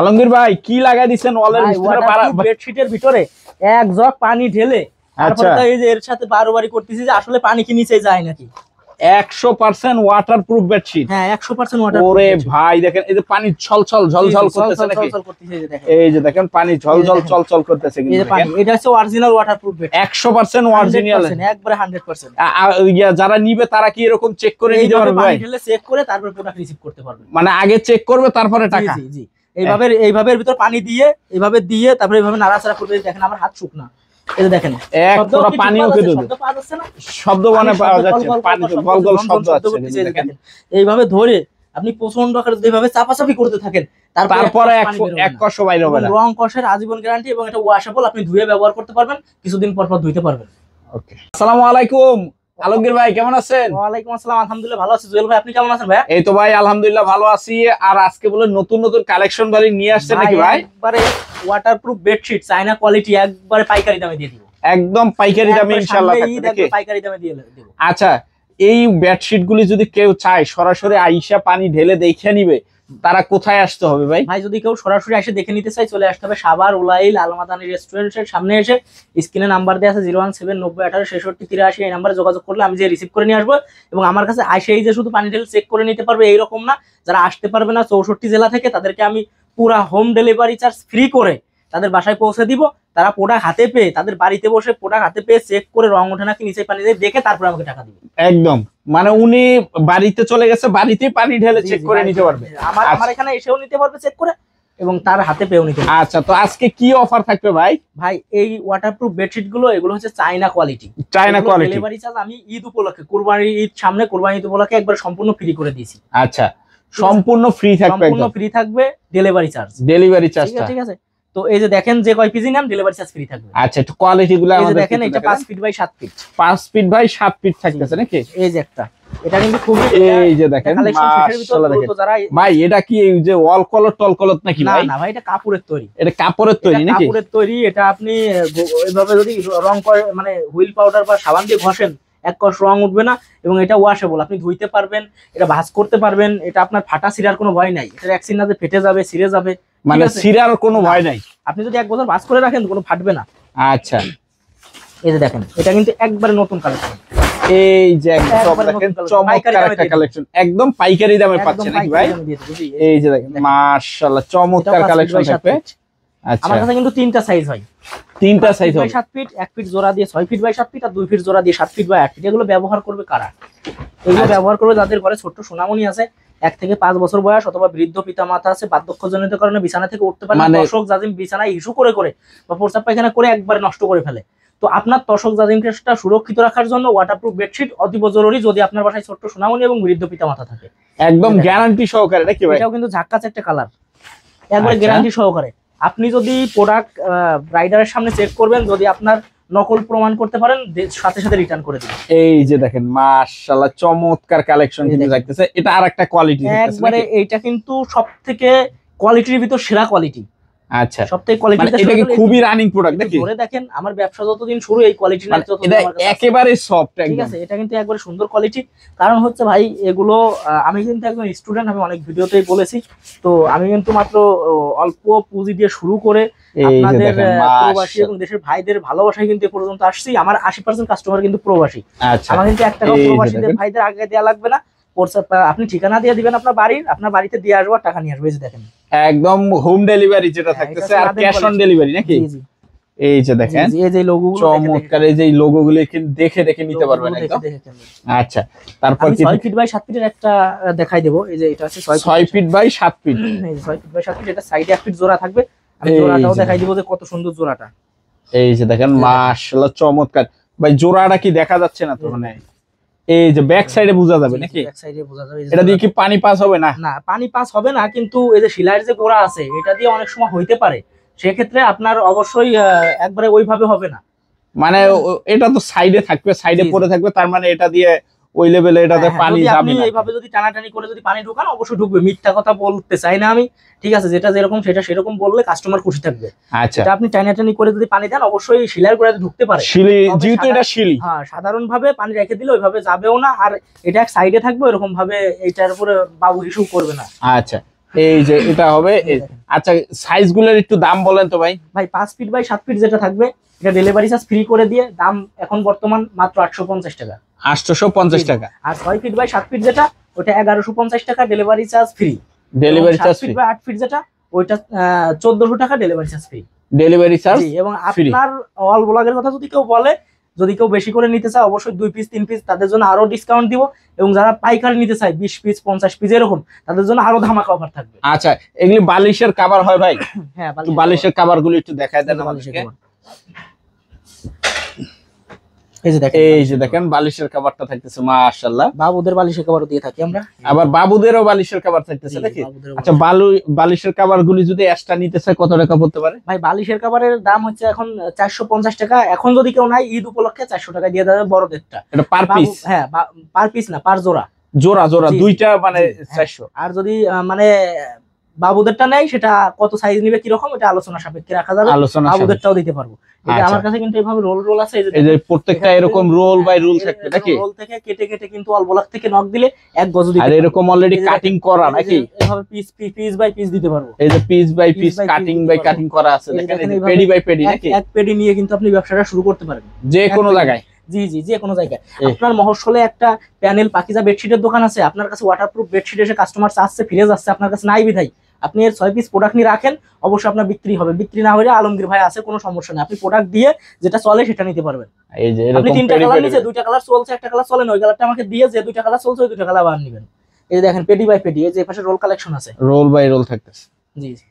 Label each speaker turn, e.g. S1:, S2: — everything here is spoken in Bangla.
S1: আলমগীর ভাই কি লাগাই দিচ্ছেন ওয়ালের ভিতরে?
S2: বেডশিটের ভিতরে এক জগ পানি ঢেলে তারপরে তো এই যে এর সাথে বারবারই করতেছি যে আসলে পানি কি নিচে যায় নাকি।
S1: 100% ওয়াটারপ্রুফ বেডশিট।
S2: হ্যাঁ 100% ওয়াটারপ্রুফ।
S1: ওরে ভাই দেখেন এই যে পানি ছলছল ঝলঝল করতেছে নাকি? এই যে দেখেন পানি ঝলঝল চলচল করতেছে কিন্তু দেখেন
S2: এটা হচ্ছে অরিজিনাল ওয়াটারপ্রুফ বেডশিট।
S1: 100% অরিজিনাল,
S2: একবারে 100%।
S1: যারা নিবে তারা কি এরকম চেক করে নিতে পারবে ভাই?
S2: পানি ঢেলে চেক করে তারপর প্রোডাক্ট রিসিভ করতে পারবে।
S1: মানে আগে চেক করবে তারপরে টাকা?
S2: জি জি। এইভাবে এর ভিতর পানি দিয়ে এইভাবে দিয়ে তারপরে এইভাবে নাড়াচাড়া করবে। দেখেন আমার হাত শুকনা, এই যে দেখেন
S1: এক ফোঁটা পানিও খেতে
S2: শব্দ পাওয়া যাচ্ছে না?
S1: শব্দ মানে পাওয়া যাচ্ছে, পানি গলগল শব্দ আসছে দেখেন।
S2: এইভাবে ধরে আপনি প্রচন্ড আকারে এইভাবে চাপাচাপি করতে থাকেন,
S1: তারপরে এক কষ বাইরে হবে না।
S2: রং কষের আজীবন গ্যারান্টি এবং এটা ওয়াশেবল, আপনি ধুয়ে ব্যবহার করতে পারবেন, কিছুদিন পর পর ধুইতে পারবেন।
S1: ওকে, আসসালামু আলাইকুম আলমগীর ভাই, কেমন আছেন?
S2: ওয়ালাইকুম আসসালাম, আলহামদুলিল্লাহ ভালো আছি। জুয়েল ভাই আপনি কেমন আছেন ভাই?
S1: এই তো ভাই আলহামদুলিল্লাহ ভালো আছি। আর আজকে বলে নতুন নতুন কালেকশন বাড়ি নিয়ে আসছে নাকি ভাই?
S2: একবারে ওয়াটারপ্রুফ বেডশিট চায়না কোয়ালিটি, একবারে পাইকারি দামে দিয়ে দিব।
S1: একদম পাইকারি দামে ইনশাআল্লাহ থাকবে,
S2: পাইকারি দামে দিয়ে দেব।
S1: আচ্ছা, এই বেডশিট গুলি যদি কেউ চায় সরাসরি আইসা পানি ঢেলে দেখে নিবে, তারা কোথায় আসতে হবে ভাই?
S2: ভাই যদি কেউ সরাসরি এসে দেখে নিতে চায় চলে আসতে হবে সাভার উলাইল আলমাদানি রেস্টুরেন্টের সামনে। এসে স্ক্রিনে নাম্বার দেওয়া আছে 01790186683, এই নাম্বারে যোগাযোগ করলে আমি যে রিসিভ করে নিয়ে আসবো। এবং আমার কাছে আইসে এই যে শুধু পানি ঢেলে চেক করে নিতে পারবে এইরকম না, যারা আসতে পারবে না 64 জেলা থেকে, তাদেরকে আমি পুরা হোম ডেলিভারি চার্জ ফ্রি করে তাদের বাসায় পৌঁছে দিব। তারা প্রোডাক্ট হাতে পেয়ে তাদের বাড়িতে বসে প্রোডাক্ট হাতে পেয়ে চেক করে রং ওঠে নাকি নিচে পানি দিয়ে দেখে তারপরে আমাকে টাকা দিবে।
S1: একদম মানে উনি বাড়িতে চলে গেছে, বাড়িতেই পানি ঢেলে চেক করে নিতে পারবে।
S2: আমার এখানে এসেও নিতে পারবে চেক করে এবং তার হাতে পেয়েও নিতে পারবে।
S1: আচ্ছা, তো আজকে কি অফার থাকবে ভাই?
S2: ভাই এই ওয়াটারপ্রুফ বেডশিট গুলো এগুলো হচ্ছে China quality.
S1: China quality
S2: delivery charge আমি ঈদ উপলক্ষে, কুরবানির ঈদ সামনে, কুরবানি ঈদ উপলক্ষে একবার সম্পূর্ণ ফ্রি করে দিয়েছি।
S1: আচ্ছা, সম্পূর্ণ ফ্রি থাকবে,
S2: সম্পূর্ণ ফ্রি থাকবে ডেলিভারি চার্জ।
S1: ডেলিভারি চার্জ
S2: ঠিক আছে। তো এই যে দেখেন যে কয় পিজি নাম ডেলিভারি চার্জ ফ্রি থাকবে।
S1: আচ্ছা, একটু কোয়ালিটি গুলো আমাদের
S2: দেখেন, এটা 5 feet by 7 feet.
S1: 5 feet by 7 feet থাকতেছে নাকি?
S2: এই যে একটা, এটা কিন্তু খুব,
S1: এই যে দেখেন মাশাআল্লাহ দেখেন ভাই, এটা কি এই যে ওয়াল কলর টল কলর নাকি ভাই?
S2: না ভাই, এটা কাপড়ের তৈরি।
S1: এটা কাপড়ের তৈরি নাকি?
S2: কাপড়ের তৈরি। এটা আপনি এইভাবে যদি রং করে মানে হুইল পাউডার বা সাবান দিয়ে ঘষেন এক কষ রং উঠবে না, এবং এটা ওয়াশেবল, আপনি ধুইতে পারবেন, এটা ভাঁজ করতে পারবেন। এটা আপনার ফাটা ছিঁড়ার কোনো ভয় নাই। এটা এক সিনাতে ফেটে যাবে, ছিঁড়ে যাবে,
S1: মানে ছিঁড়ার কোনো ভয় নাই।
S2: আপনি যদি 1 বছর ভাঁজ করে রাখেন কোনো ফাটবে না।
S1: আচ্ছা,
S2: এই যে দেখেন, এটা কিন্তু একবারে নতুন কালেকশন।
S1: এই যে একদম দেখেন চমৎকার একটা কালেকশন, একদম পাইকারি দামে পাচ্ছেন নাকি ভাই? এই যে দেখেন মাশাআল্লাহ চমৎকার কালেকশন থাকবে। আচ্ছা,
S2: আমার কাছে কিন্তু 3টা সাইজ হয়।
S1: 3টা সাইজ হয়,
S2: 7 ফিট, 1 ফিট জোড়া দিয়ে 6 ফিট বাই 7 ফিট, আর 2 ফিট জোড়া দিয়ে 7 ফিট বাই 8 ফিট। এগুলো ব্যবহার করবে কারা? এগুলো ব্যবহার করবে যাদের ঘরে ছোট্ট সোনামণি আছে, 1 থেকে 5 বছর বয়স, অথবা বৃদ্ধ পিতামাতা আছে, বার্ধক্যজনিত কারণে বিছানা থেকে উঠতে পারে না, তশক জাজিম বিছানায় ইস্যু করে বা প্রস্রাব পায়খানা করে একবারে নষ্ট করে ফেলে। তো আপনার তশক জাজিমটা সুরক্ষিত রাখার জন্য ওয়াটারপ্রুফ বেডশিট অতীব জরুরি, যদি আপনার বাসায় ছোট্ট সোনামণি এবং বৃদ্ধ পিতামাতা থাকে।
S1: একদম গ্যারান্টি সহকারে নাকি ভাই?
S2: এটাও কিন্তু ঝাক্কাচ একটা কালার, একবারে গ্যারান্টি সহকারে। আপনি যদি প্রোডাক্ট রাইডারের সামনে চেক করবেন, যদি আপনার নকল প্রমাণ করতে পারেন সাথে সাথে রিটার্ন করে দিবেন।
S1: এই যে দেখেন মাশাআল্লাহ চমৎকার কালেকশন কিন্তু থাকতেছে। এটা আরেকটা কোয়ালিটি
S2: একবারে, এইটা কিন্তু সবথেকে কোয়ালিটির ভিতর সেরা কোয়ালিটি।
S1: আচ্ছা,
S2: সবথেকে কোয়ালিটি,
S1: এটা কি খুবই রানিং প্রোডাক্ট নাকি?
S2: ধরে দেখেন আমার ব্যবসা যতদিন শুরু এই কোয়ালিটি না,
S1: এটা একেবারে সফট একদম।
S2: ঠিক আছে, এটা কিন্তু একবারে সুন্দর কোয়ালিটি। কারণ হচ্ছে ভাই এগুলো আমি কিন্তু একজন স্টুডেন্ট, আমি অনেক ভিডিওতেই বলেছি। তো আমি কিন্তু মাত্র অল্প পুঁজি দিয়ে শুরু করে আপনাদের প্রবাসী এবং দেশের ভাইদের ভালোবাসায় কিন্তু এ পর্যন্ত আসছি। আমার 80% কাস্টমার কিন্তু প্রবাসী।
S1: আচ্ছা,
S2: আমার কিন্তু 1 টাকা প্রবাসীদের ভাইদের আগে দেওয়া লাগবে না। আপনি ঠিকানা দিয়ে দিবেন আপনার বাড়ির, আপনার বাড়িতে দিয়ে আসবো, টাকা নিয়ে আসবো। এই যে দেখেন
S1: একদম হোম ডেলিভারি যেটা থাকতেছে, আর ক্যাশ অন ডেলিভারি নাকি? এই যে দেখেন
S2: এই যে লোগোগুলো
S1: চমৎকার, এই যে লোগোগুলো দেখে দেখে নিতে পারবেন একদম। আচ্ছা, তারপর কি
S2: 6 ফিট বাই 7 ফিটের একটা দেখাই দেব। এই যে এটা আছে
S1: 6 ফিট বাই 7 ফিট।
S2: এই যে 6 ফিট বাই 7 ফিট, এটা সাইডে 1 ফিট জোড়া থাকবে। আমি জোড়াটাও দেখাই দিব যে কত সুন্দর জোড়াটা।
S1: এই যে দেখেন মাশাআল্লাহ চমৎকার ভাই, জোড়াটা কি দেখা যাচ্ছে না তো? মানে এই যে ব্যাক সাইডে বোঝা যাবে নাকি?
S2: ব্যাক সাইডে বোঝা যাবে।
S1: এটা দিয়ে কি পানি পাস হবে না?
S2: না, পানি পাস হবে না, কিন্তু এই যে শিলার যে গোড়া আছে এটা দিয়ে অনেক সময় হইতে পারে। সেক্ষেত্রে আপনার অবশ্যই একবারে ওইভাবে হবে না।
S1: মানে এটা তো সাইডে থাকবে, সাইডে পড়ে থাকবে, তার মানে এটা দিয়ে ওই লেভেলে এটাতে পানি যাবে না।
S2: আপনি এইভাবে যদি টানাটানি করে যদি পানি ঢোকান, অবশ্যই ঢুকবে। মিথ্যা কথা বলতে চাই না আমি, ঠিক আছে? যেটা যেরকম সেটা সেরকম বললে কাস্টমার খুশি থাকবে।
S1: আচ্ছা,
S2: এটা আপনি টানাটানি করে যদি পানি দেন, অবশ্যই শিলার গোড়াতে ঢুকতে পারে।
S1: যেহেতু এটা শিলি,
S2: হ্যাঁ, সাধারণ ভাবে পানি রেখে দিলে ওইভাবে যাবেও না। আর এটা এক সাইডে থাকবে, এরকম ভাবে এইটার উপরে বাবু ইস্যু করবে না।
S1: আচ্ছা, এই যে এটা হবে আচ্ছা সাইজ গুলোর একটু দাম বলেন তো ভাই।
S2: ভাই 5 ফিট বাই 7 ফিট যেটা থাকবে এটা ডেলিভারি চার্জ ফ্রি করে দিয়ে দাম এখন বর্তমান মাত্র 850 টাকা।
S1: 850 টাকা।
S2: আর 6 ফিট বাই 7 ফিট যেটা ওটা 1150 টাকা delivery charge free.
S1: Delivery charge free.
S2: 7 feet by 8 feet যেটা ওইটা 1400 টাকা delivery charge free.
S1: Delivery charge
S2: এবং আপনার অল ব্লগের কথা যদি কেউ বলে, যদি কেউ বেশি করে নিতে চায় অবশ্যই 2 পিস 3 পিস তাদের জন্য আরো ডিসকাউন্ট দিব, এবং যারা পাইকারি নিতে চায় 20 পিস 50 পিস এরকম তাদের জন্য আরো ধামাকা অফার থাকবে।
S1: আচ্ছা এগুলি বালিশের কভার হয় ভাই?
S2: হ্যাঁ
S1: বালিশের কভার গুলো একটু দেখায় দেন আমাদেরকে। এই যে দেখেন বালিশের কভারটা থাকতেছে মাশাআল্লাহ।
S2: বাবুদের বালিশের কভার দিয়ে থাকি আমরা,
S1: আবার বাবুদেরও বালিশের কভার থাকতেছে নাকি? আচ্ছা বালিশের কভার গুলি যদি এক্সট্রা নিতে চায় কত টাকা পড়তে পারে
S2: ভাই? বালিশের কভারের দাম হচ্ছে এখন 450 টাকা। এখন যদি কেউ নাই ঈদ উপলক্ষে 400 টাকা দিয়ে দেবে বড়দেরটা।
S1: এটা পার পিস?
S2: হ্যাঁ পার পিস না, পার জোড়া।
S1: জোড়া জোড়া দুইটা মানে 400।
S2: আর যদি মানে বাবুদেরটা নেই সেটা কত সাইজ নিবে কিরকম এটা আলোচনা সাপেক্ষে রাখা যাবে, বাবুদেরটাও দিতে পারবো। এটা আমার কাছে কিন্তু এইভাবে রোল আছে,
S1: এই যে প্রত্যেকটা এরকম রোল বাই রোল থাকবে নাকি?
S2: রোল থেকে কেটে কেটে কিন্তু অল ব্লক থেকে নক দিলে 1 গজ দিতে,
S1: আর এরকম অলরেডি কাটিং করা নাকি?
S2: এইভাবে পিস বাই পিস দিতে পারবো।
S1: এই যে piece by piece cutting by cutting করা আছে দেখেন, এই যে পেডি বাই পেডি নাকি?
S2: এক পেডি নিয়ে কিন্তু আপনি ব্যবসাটা শুরু করতে পারবেন
S1: যে কোনো জায়গায়।
S2: জি জি, যে কোনো জায়গায়। আপনার মহস্বলে একটা প্যানেল পাকিজা বেডশিটের দোকান আছে, আপনার কাছে ওয়াটারপ্রুফ বেডশিট এসে কাস্টমার চাচ্ছে ফিরে যাচ্ছে, আপনার কাছে নাই বিধাই আপনি এর 6 পিস প্রোডাক্ট নিয়ে রাখেন, অবশ্যই আপনার বিক্রি হবে। বিক্রি না হলে আলমগীর ভাই আছে, কোনো সমস্যা নেই, আপনি প্রোডাক্ট দিয়ে যেটা চলে সেটা নিতে পারবেন।
S1: এই যে
S2: আপনি
S1: এরকম
S2: 3টা কালার নিচে 2টা কালার চলছে, একটা কালার চলে না, ওই কালারটা আমাকে দিয়ে যে 2টা কালার চলছে ওই 2টা কালার আবার নেবেন। এই যে দেখেন পেডি বাই পেডি, এই যে পাশে রোল কালেকশন আছে,
S1: রোল বাই রোল থাকতেছে।
S2: জি জি।